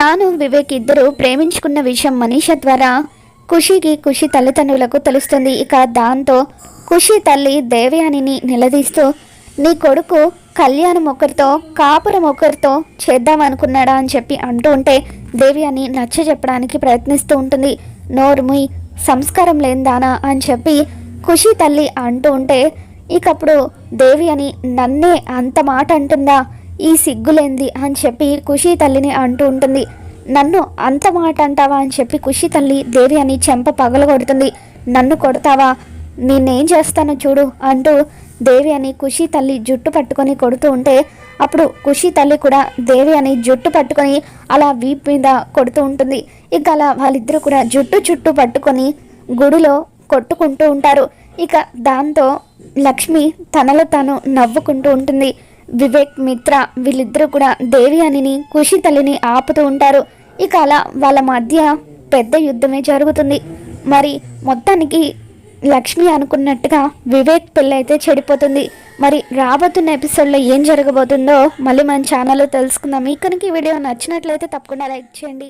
తాను వివేక్ ఇద్దరు ప్రేమించుకున్న విషయం మనీషా ద్వారా ఖుషి తల్లిదండ్రులకు తెలుస్తుంది. ఇక దాంతో ఖుషి తల్లి దేవయానిని నిలదీస్తూ, నీ కొడుకు కళ్యాణం ఒకరితో కాపురం ఒకరితో చేద్దామనుకున్నాడా అని చెప్పి అంటూ ఉంటే దేవయాని నచ్చ చెప్పడానికి ప్రయత్నిస్తూ ఉంటుంది. నోరుముయ్, సంస్కారం లేనిదానా అని చెప్పి ఖుషి తల్లి అంటూ ఉంటే, ఇకప్పుడు దేవయాని నన్నే అంత మాట అంటుందా, ఈ సిగ్గులేంది అని చెప్పి ఖుషి తల్లిని అంటూ ఉంటుంది. నన్ను అంత మాట అంటావా అని చెప్పి ఖుషి తల్లి దేవయాని చెంప పగలగొడుతుంది. నన్ను కొడతావా, నేనేం చేస్తానో చూడు అంటూ దేవయాని ఖుషి తల్లి జుట్టు పట్టుకొని కొడుతూ ఉంటే, అప్పుడు ఖుషి తల్లి కూడా దేవయాని జుట్టు పట్టుకొని అలా వీపు మీద కొడుతూ ఉంటుంది. ఇక అలా వాళ్ళిద్దరూ కూడా చుట్టూ పట్టుకొని గుడిలో కొట్టుకుంటూ ఉంటారు. ఇక దాంతో లక్ష్మి తనలో తాను నవ్వుకుంటూ ఉంటుంది. వివేక్, మిత్ర వీళ్ళిద్దరూ కూడా దేవయానిని ఖుషి తల్లిని ఆపుతూ ఉంటారు. ఇక అలా వాళ్ళ మధ్య పెద్ద యుద్ధమే జరుగుతుంది. మరి మొత్తానికి లక్ష్మి అనుకున్నట్టుగా వివేక్ పెళ్ళి అయితే చెడిపోతుంది. మరి రాబోతున్న ఎపిసోడ్లో ఏం జరగబోతుందో మళ్ళీ మన ఛానల్లో తెలుసుకుందాం. మీకు కనుక ఈ వీడియో నచ్చినట్లయితే తప్పకుండా లైక్ చేయండి.